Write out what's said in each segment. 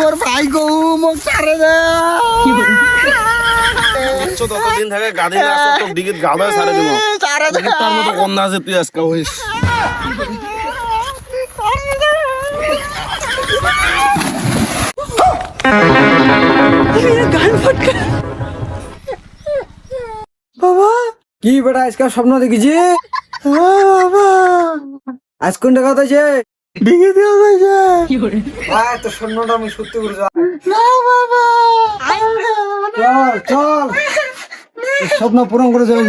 তোর ভাই গো মোক ছাড়ে দে ততদিন থেকে গাধি আসছে তোর দিকে গাধা ছাড়ে দিব ছাড়ে দে তার মতো কন্যা আছে তুই আজকে হইস বাবা কি বেটা আজকে স্বপ্ন দেখেছি বাবা আজ কোন টাকা হয়েছে ডিঙে দেওয়া হয়েছে ভাই তো স্বপ্নটা আমি সত্যি করে না বাবা চল চল স্বপ্ন পূরণ করে যাবি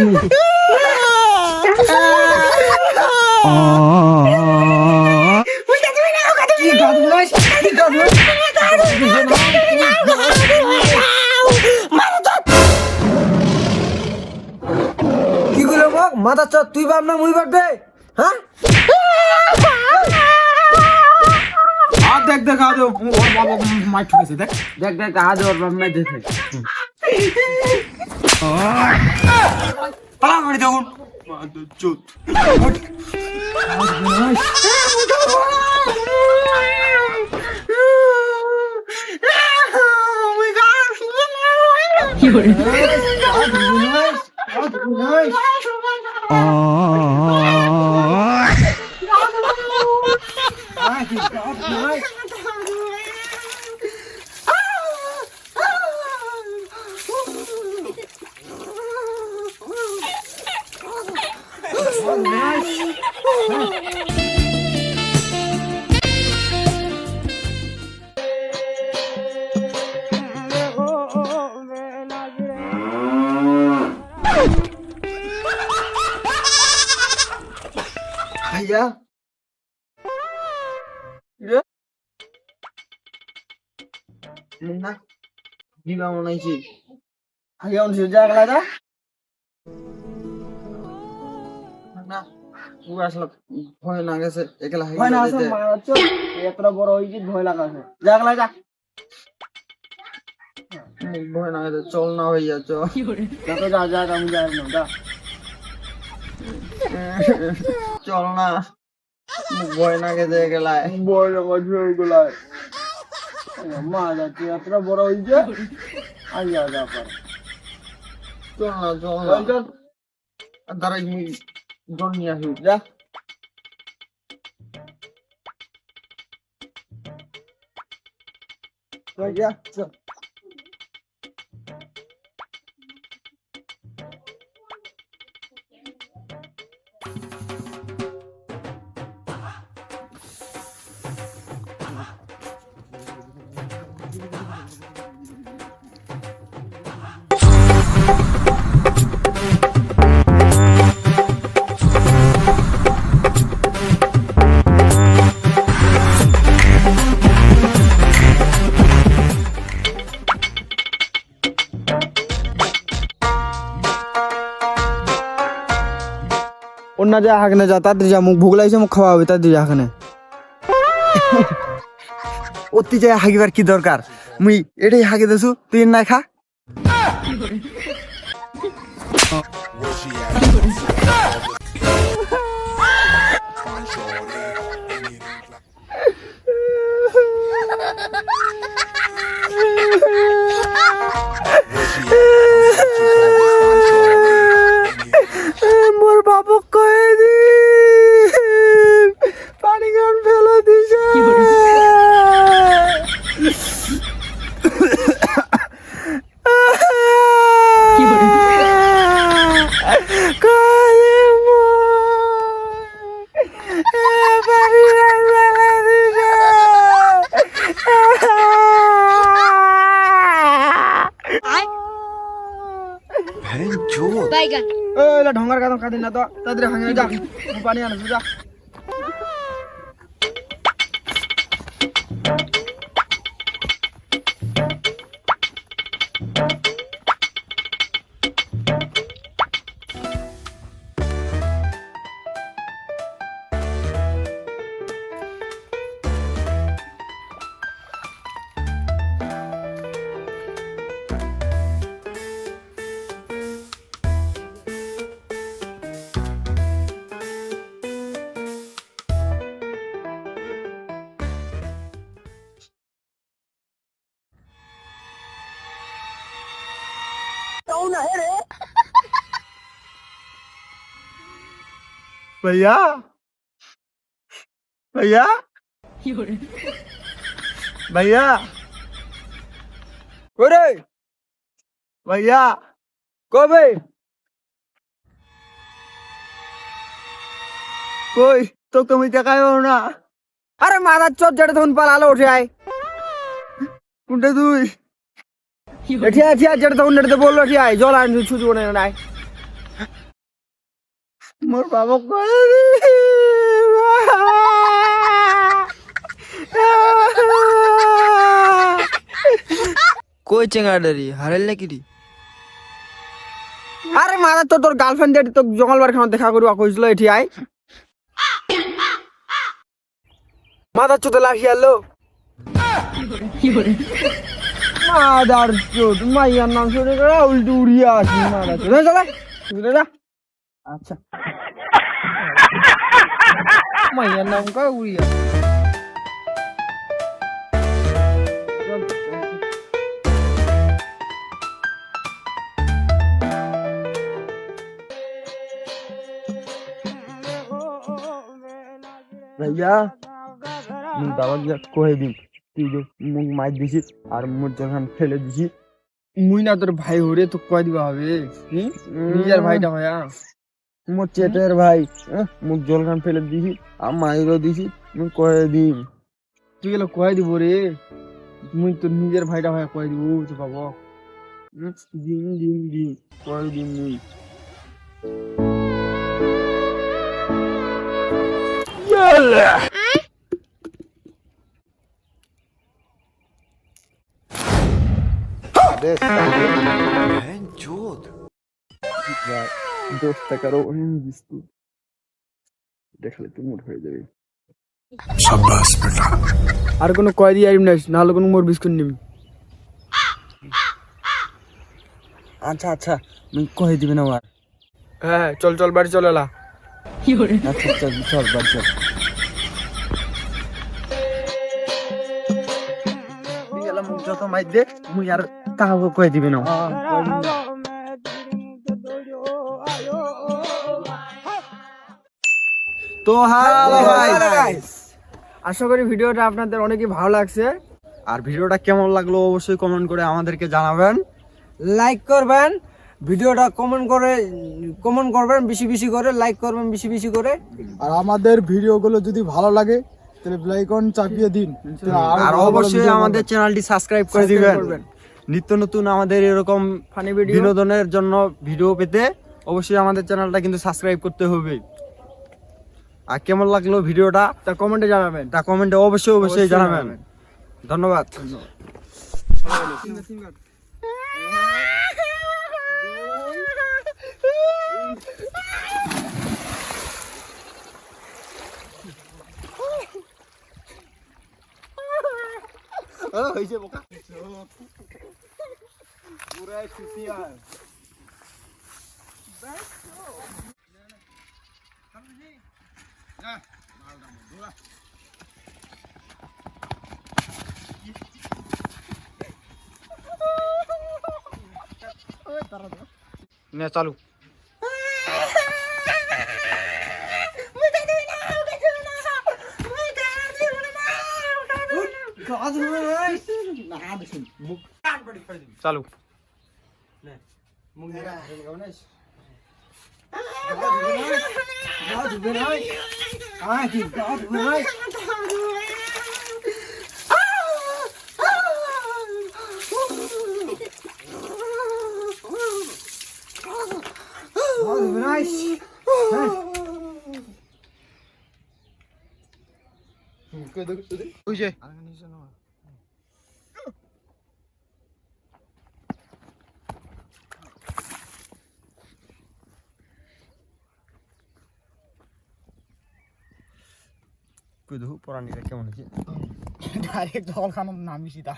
কি গুলো মাথা চ তুই বাপ না মুই বাপ দে হ্যাঁ দেখ দেখ আজ বাবা মাই ঠকেছে দেখ দেখ দেখ আজ ওর বাপ মাই দেখে পালা মারি দেখুন চুত কি করে भैया मुन्ना जीवा बनाइছি আগে অন সুজা গলা দা না পুরো আসলে ভয় না গেছে একলা হই ভয় না আছে মারছো এতটা বড় হইছি ভয় লাগাছে যা গলা যা ভয় না গেছে চল না ভাইয়া চল যা যা যা আমি যাই না যা চল না ভয় না গেছে গেলায় ভয় না গেলায় মা যাচ্ছে এতটা বড় হইছে আর যা যা পার চল না চল দাঁড়াই আমি জন নিয়ে আসি যা যা চল অন্য যা হাগনে যা তাড়াতাড়ি যা মুখ ভোগ লাগছে মুখ খাওয়া হবে তাড়াতাড়ি যা হাগনে অতি যায় হাগিবার কি দরকার মুই এটাই হাগে দেছু তুই না খা মোর বাবক কয়ে দি পানি গান ফেলে দিছে ঢঙ্গার কাদম খাদি না তো তাদের হাঙ্গে যা পানি আনছো যা भैया भैया भैया ওরে भैया কবে কই তো তুমি দেখাইও না আরে মারা চোর যেটা তখন পালালো উঠে আয় কোনটা তুই এটি আছে যেটা তখন এটাতে বললো ঠিক আয় জল আন ছুটি বনে নাই মোর বাবা কই কই চেঙ্গাডারি হারাইল নাকি রে? আরে মারা তো তোর গার্লফ্রেন্ড যেটা তো জঙ্গলবার খানা দেখা করবা কইছিল এটি আয় মাথা চোতে লাঠি আলো মাদার চোদ মাইয়ার নাম শুনে করে উল্টো উড়িয়ে আসি মারা চোদ চলে বুঝলে না আচ্ছা মাইয়ার নাম কা উড়িয়ে भैया मुझ दावा गया कोहे दिन তুই যে মুখ মার দিছিস আর মুখ যখন ফেলে দিছিস মুই না তোর ভাই হরে তো কয় দিবা হবে নিজের ভাইটা ভাইয়া মোর চেটের ভাই মুখ জলখান ফেলে দিছিস আর মাইরও দিছিস মুই কয়ে দিম তুই গেলে কয়ে দিব রে মুই তোর নিজের ভাইটা ভাইয়া কয়ে দিব তো বাবা দিন দিন দিন কয়ে দিম মুই দোস্ত করো বিস্কুট দেখলে তো মোট হয়ে যাবে আর কোনো কয় দিয়ে আইম নাইস নাহলে কোনো মোর বিস্কুট নিবি আচ্ছা আচ্ছা মুই কয়ে দিবে না আর হ্যাঁ চল চল বাড়ি চল এলা আচ্ছা চল চল বাড়ি চল তুই এলা মুখ যত মাই দে মুই আর কাউকে কয়ে দিবে না তো আশা করি ভিডিওটা আপনাদের অনেকই ভালো লাগছে আর ভিডিওটা কেমন লাগলো অবশ্যই কমেন্ট করে আমাদেরকে জানাবেন লাইক করবেন ভিডিওটা কমেন্ট করবেন বেশি বেশি করে লাইক করবেন বেশি বেশি করে আর আমাদের ভিডিওগুলো যদি ভালো লাগে তাহলে বেল আইকন চাপিয়ে দিন আর অবশ্যই আমাদের চ্যানেলটি সাবস্ক্রাইব করে দিবেন নিত্য নতুন আমাদের এরকম ফানি ভিডিও বিনোদনের জন্য ভিডিও পেতে অবশ্যই আমাদের চ্যানেলটা কিন্তু সাবস্ক্রাইব করতে হবে আর কেমন লাগলো ভিডিওটা তা কমেন্টে জানাবেন অবশ্যই জানাবেন ধন্যবাদ হয়েছে বোকা পুরাই খুশি আর নে চালু চালু পুরানিটা কেমন হয়েছে ডাইরেক্ট জল খানো নামিছি তা